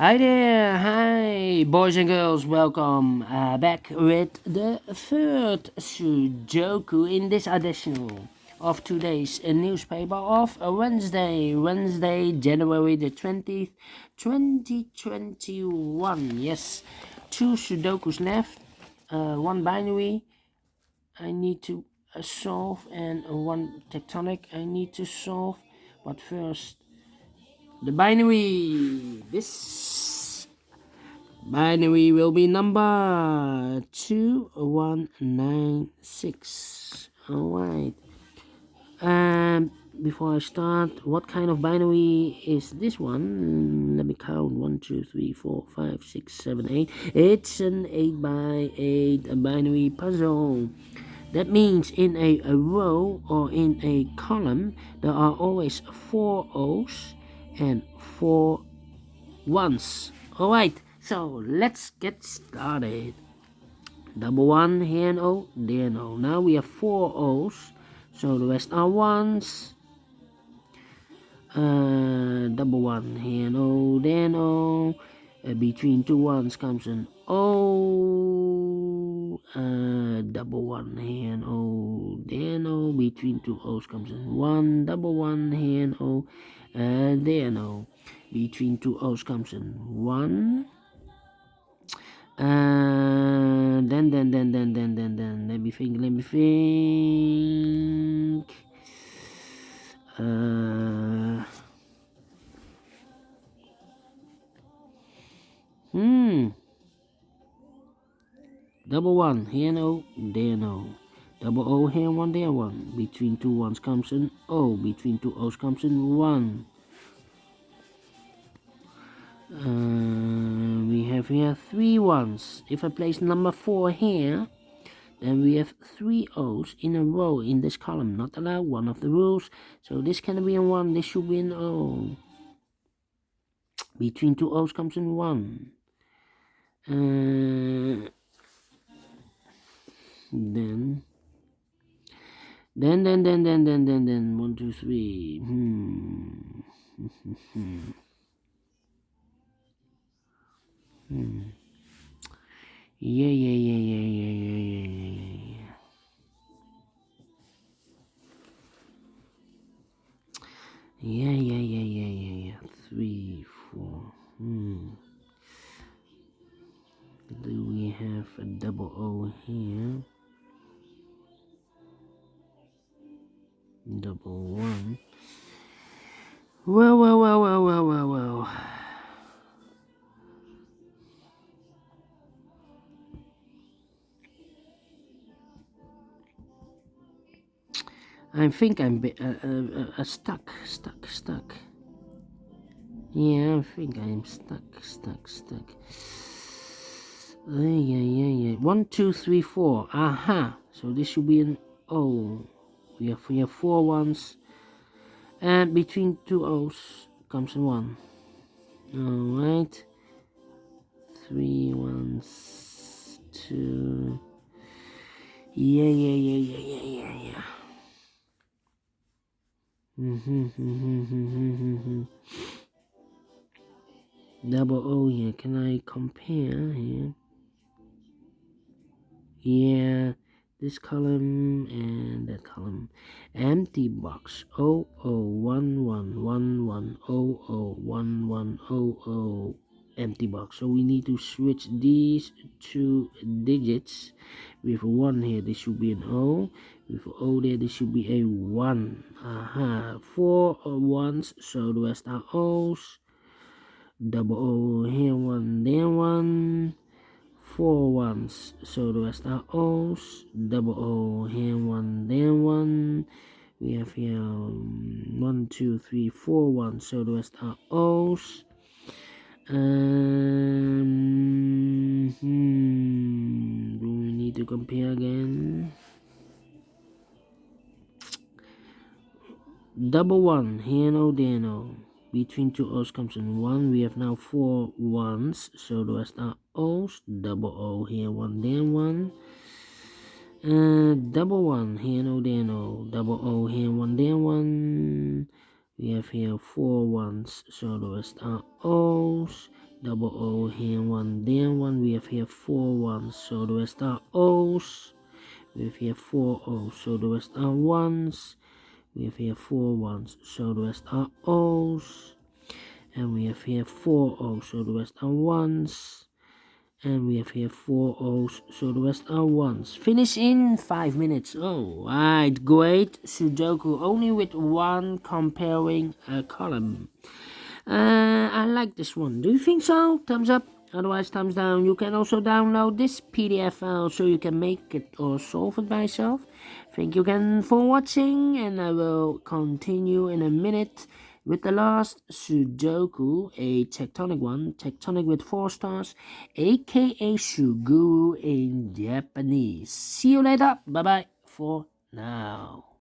Hi there, hi boys and girls, welcome back with the third Sudoku in this edition of today's newspaper of Wednesday, January the 20th, 2021. Yes, two Sudokus left, one binary I need to solve and one tectonic I need to solve, but first the binary. This binary will be number 2196. Alright. Before I start, what kind of binary is this one? Let me count. 1, 2, 3, 4, 5, 6, 7, 8. It's an 8 by 8 binary puzzle. That means in a row or in a column, there are always 4 O's and 4 1s. Alright, so let's get started. Double 1, here an O, there an O. Now we have 4 O's, so the rest are 1s. Double 1, here an O, there an O. Between two 1s comes an O. Double 1, here an O, there an O. Between two O's comes an 1. Double 1, here an O, there an O. Between two O's comes an 1. Then, let me think. Double 1, here no, there no. Double O, here 1, there 1. Between two 1s comes an O. Between two O's comes an 1. We have here 3 1s. If I place number 4 here, then we have 3 O's in a row in this column. Not allowed, one of the rules. So this can be a 1, this should be an O. Between two O's comes in 1. Then 1, 2, 3. Yeah. Yeah. 3, 4. Do we have a double O here? Double 1. Well. I think I'm stuck. Yeah, I think I'm stuck. Yeah. 1, 2, 3, 4. Aha. So this should be an O. We have 4 1s. And between two O's comes a 1. Alright. 3 1s. 2. Yeah. Double O here. Can I compare here? Yeah, this column and that column. Empty box. 001111001100. Empty box. So we need to switch these two digits. With 1 here, this should be an O. With O there, this should be a 1. Aha. 4 1s, so the rest are O's. Double O here, 1 there, 1. 4 1s, so the rest are O's. Double O here, 1 there, 1. We have here 1, 2, 3, 4 1s, so the rest are O's. Do we need to compare again? Double 1 here, no, there, no. Between two O's comes in 1. We have now 4 1s, so the rest are O's. Double O here, 1 there, 1. Double 1 here, no, there, no. Double O here, 1 there, 1. We have here 4 1s, so the rest are O's. double O here, one there, one. We have here 4 ones, so the rest are O's. We have here 4 O's, so the rest are ones. We have here 4 ones, so the rest are O's. And we have here 4 O's, so the rest are ones. And we have here 4 O's, so the rest are ones. Finish in 5 minutes. Oh, right, great Sudoku, only with one comparing column. I like this one. Do you think so? Thumbs up. Otherwise, thumbs down. You can also download this PDF file so you can make it or solve it by yourself. Thank you again for watching, and I will continue in a minute with the last Sudoku, a tectonic one, tectonic with 4 stars, aka Suguru in Japanese. See you later. Bye bye for now.